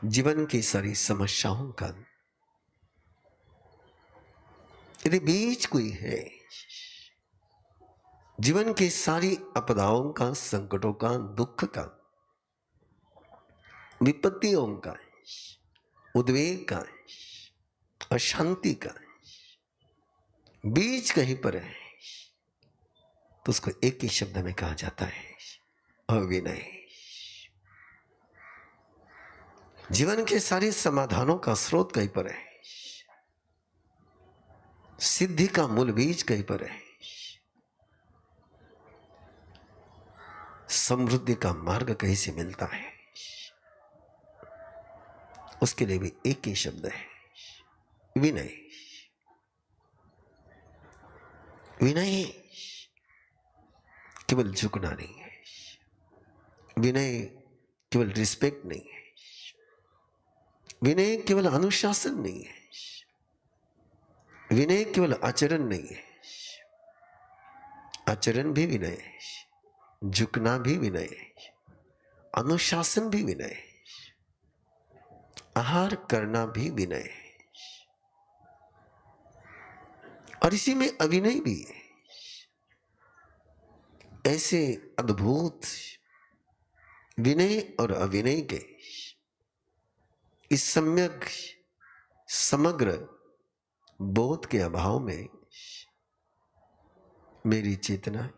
जीवन की सारी समस्याओं का यदि बीज कोई है, जीवन की सारी आपदाओं का, संकटों का, दुख का, विपत्तियों का, उद्वेग का, अशांति का बीज कहीं पर है तो उसको एक ही शब्द में कहा जाता है, अविनय। जीवन के सारे समाधानों का स्रोत कहीं पर है, सिद्धि का मूल बीज कहीं पर है, समृद्धि का मार्ग कहीं से मिलता है, उसके लिए भी एक ही शब्द है, विनय। विनय केवल झुकना नहीं है, विनय केवल रिस्पेक्ट नहीं है, विनय केवल अनुशासन नहीं है, विनय केवल आचरण नहीं है, आचरण भी विनय है, झुकना भी विनय है, अनुशासन भी विनय है, आहार करना भी विनय है, और इसी में अविनय भी है। ऐसे अद्भुत विनय और अविनय के इस सम्यक समग्र बोध के अभाव में मेरी चेतना,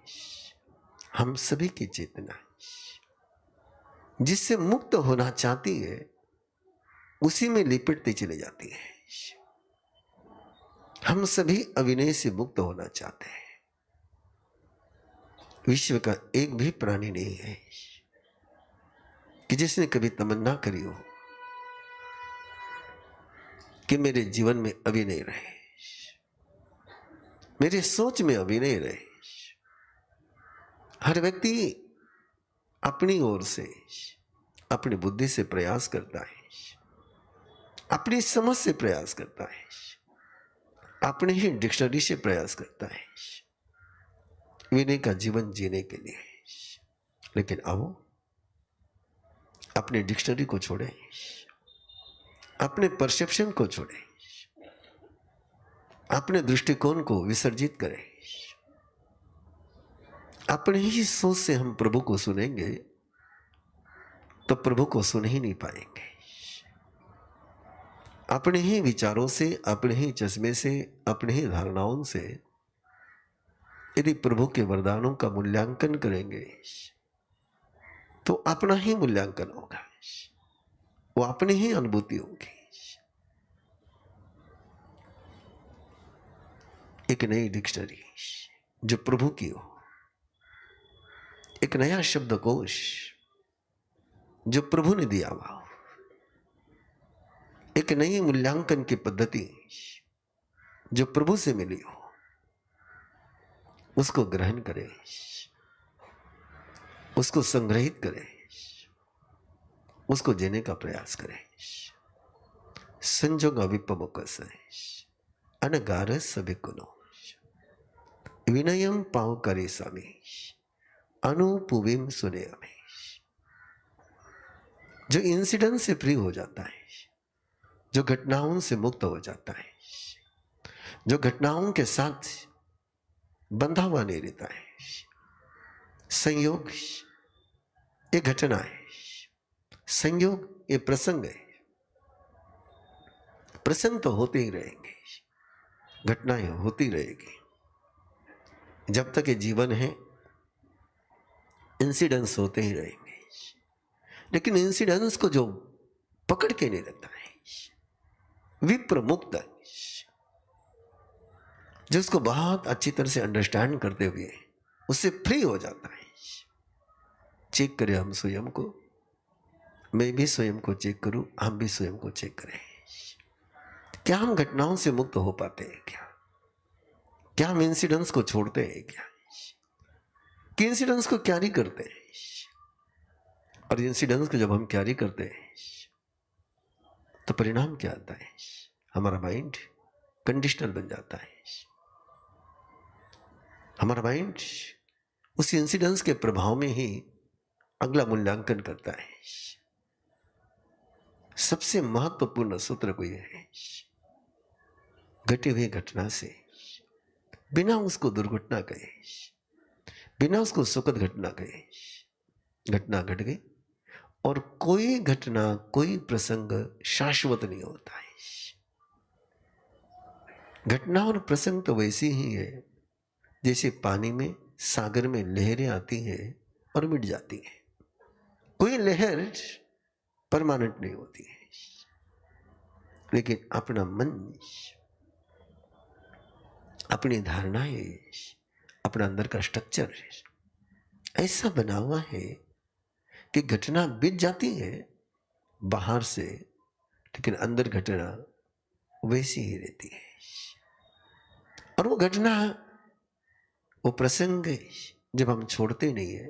हम सभी की चेतना जिससे मुक्त होना चाहती है उसी में लिपटती चली जाती है। हम सभी अविनय से मुक्त होना चाहते हैं। विश्व का एक भी प्राणी नहीं है कि जिसने कभी तमन्ना करी हो कि मेरे जीवन में अविनय रहे, मेरे सोच में अविनय रहे। हर व्यक्ति अपनी ओर से, अपनी बुद्धि से प्रयास करता है, अपनी समझ से प्रयास करता है, अपने ही डिक्शनरी से प्रयास करता है विनय का जीवन जीने के लिए। लेकिन आओ अपने डिक्शनरी को छोड़े, अपने परसेप्शन को छोड़े, अपने दृष्टिकोण को विसर्जित करें। अपने ही सोच से हम प्रभु को सुनेंगे तो प्रभु को सुन ही नहीं पाएंगे। अपने ही विचारों से, अपने ही चश्मे से, अपने ही धारणाओं से यदि प्रभु के वरदानों का मूल्यांकन करेंगे तो अपना ही मूल्यांकन होगा, वो अपनी ही अनुभूति होगी। एक नई डिक्शनरी जो प्रभु की हो, एक नया शब्दकोश जो प्रभु ने दिया हुआ हो, एक नई मूल्यांकन की पद्धति जो प्रभु से मिली हो, उसको ग्रहण करें, उसको संग्रहित करें, उसको जीने का प्रयास करें। संजोग विपमुकस अनगार सभिकुनो विनयम पाव करे स्वामी अनुपुविम सुने हमें। जो इंसिडेंट से फ्री हो जाता है, जो घटनाओं से मुक्त हो जाता है, जो घटनाओं के साथ बंधा हुआ नहीं रहता है। संयोग ये घटना है, संयोग ये प्रसंग है। प्रसंग तो होते ही रहेंगे, घटनाएं होती रहेगी। जब तक ये जीवन है इंसिडेंट्स होते ही रहेंगे, लेकिन इंसिडेंट्स को जो पकड़ के नहीं रखता है, विप्र मुक्त, जो उसको बहुत अच्छी तरह से अंडरस्टैंड करते हुए उससे फ्री हो जाता है। चेक करें हम स्वयं को, मैं भी स्वयं को चेक करूं, हम भी स्वयं को चेक करें। क्या हम घटनाओं से मुक्त हो पाते हैं? क्या हम इंसिडेंट्स को छोड़ते हैं? कि इंसिडेंट्स को कैरी करते हैं? और इंसिडेंट्स को जब हम कैरी करते हैं तो परिणाम क्या आता है? हमारा माइंड कंडीशनल बन जाता है। हमारा माइंड उस इंसिडेंट्स के प्रभाव में ही अगला मूल्यांकन करता है। सबसे महत्वपूर्ण सूत्र कोई है, घटी हुई घटना से बिना उसको दुर्घटना कहे, बिना उसको सुखद घटना कहे, घटना घट गई। और कोई घटना, कोई प्रसंग शाश्वत नहीं होता है। घटना और प्रसंग तो वैसी ही है जैसे पानी में, सागर में लहरें आती हैं और मिट जाती हैं। कोई लहर परमानेंट नहीं होती है। लेकिन अपना मन, अपनी धारणाएं, अपना अंदर का स्ट्रक्चर ऐसा बना हुआ है कि घटना बीत जाती है बाहर से, लेकिन अंदर घटना वैसी ही रहती है। और वो घटना, वो प्रसंग जब हम छोड़ते नहीं है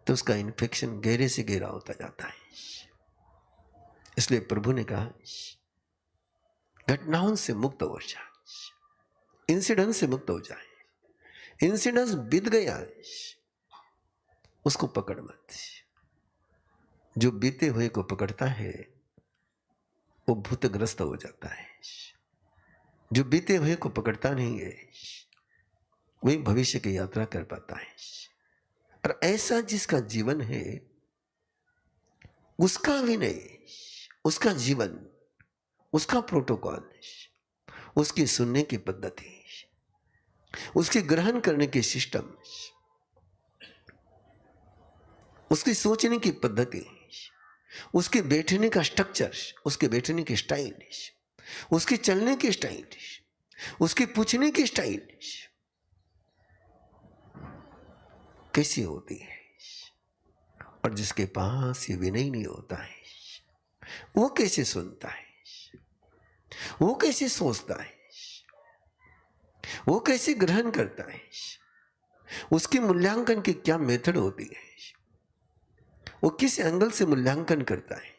तो उसका इन्फेक्शन गहरे से गहरा होता जाता है। इसलिए प्रभु ने कहा, घटनाओं से मुक्त हो जाए, इंसिडेंट से मुक्त हो जाए। इंसिडेंस बीत गया, उसको पकड़ मत। जो बीते हुए को पकड़ता है वो भूतग्रस्त हो जाता है। जो बीते हुए को पकड़ता नहीं है वही भविष्य की यात्रा कर पाता है। और ऐसा जिसका जीवन है, उसका विनय, उसका जीवन, उसका प्रोटोकॉल, उसकी सुनने की पद्धति, उसके ग्रहण करने की सिस्टम, उसकी सोचने की पद्धति, उसके बैठने का स्ट्रक्चर, उसके बैठने की स्टाइल, उसके चलने की स्टाइल, उसके पूछने की स्टाइल कैसी होती है। और जिसके पास ये विनय नहीं होता है, वो कैसे सुनता है, वो कैसे सोचता है, वो कैसे ग्रहण करता है, उसके मूल्यांकन की क्या मेथड होती है, वो किस एंगल से मूल्यांकन करता है।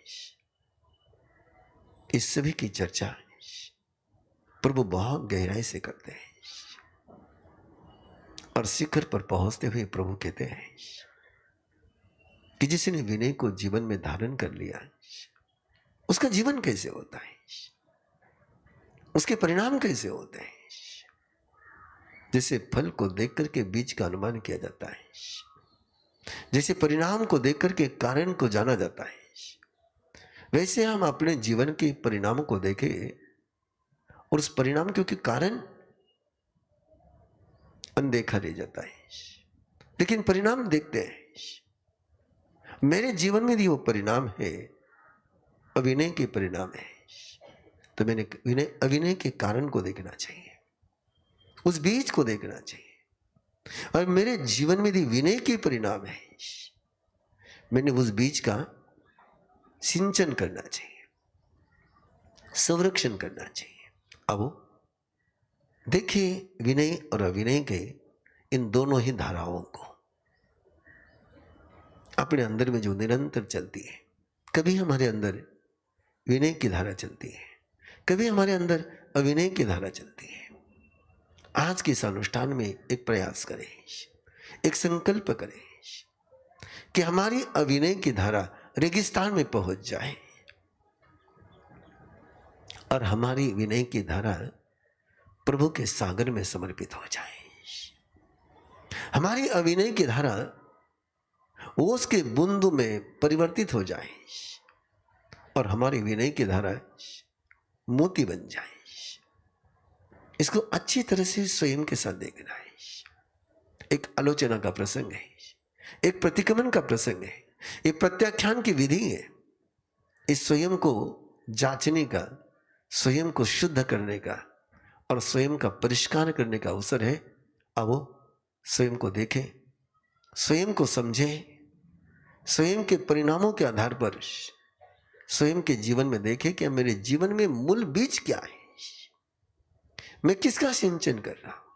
इस सभी की चर्चा प्रभु बहुत गहराई से करते हैं। और शिखर पर पहुंचते हुए प्रभु कहते हैं कि जिसने विनय को जीवन में धारण कर लिया, उसका जीवन कैसे होता है, उसके परिणाम कैसे होते हैं। जैसे फल को देख करके बीज का अनुमान किया जाता है, जैसे परिणाम को देख करके कारण को जाना जाता है, वैसे हम अपने जीवन के परिणामों को देखें और उस परिणाम क्योंकि कारण अनदेखा रह जाता है, लेकिन परिणाम देखते हैं। मेरे जीवन में भी वो परिणाम है, अविनय के परिणाम है, तो मैंने अविनय के कारण को देखना चाहिए, उस बीज को देखना चाहिए। और मेरे जीवन में भी विनय के परिणाम है, मैंने उस बीज का सिंचन करना चाहिए, संरक्षण करना चाहिए। अब देखिए विनय और अविनय के इन दोनों ही धाराओं को अपने अंदर में जो निरंतर चलती है। कभी हमारे अंदर विनय की धारा चलती है, कभी हमारे अंदर अविनय की धारा चलती है। आज के इस अनुष्ठान में एक प्रयास करें, एक संकल्प करें कि हमारी अविनय की धारा रेगिस्तान में पहुंच जाए और हमारी विनय की धारा प्रभु के सागर में समर्पित हो जाए। हमारी अविनय की धारा ओस के बूंदों में परिवर्तित हो जाए और हमारी विनय की धारा मोती बन जाए। इसको अच्छी तरह से स्वयं के साथ देखना है। एक आलोचना का प्रसंग है, एक प्रतिक्रमण का प्रसंग है, एक प्रत्याख्यान की विधि है। इस स्वयं को जांचने का, स्वयं को शुद्ध करने का और स्वयं का परिष्कार करने का अवसर है। अब वो स्वयं को देखें, स्वयं को समझें, स्वयं के परिणामों के आधार पर स्वयं के जीवन में देखें कि मेरे जीवन में मूल बीज क्या है, मैं किसका सिंचन कर रहा हूं,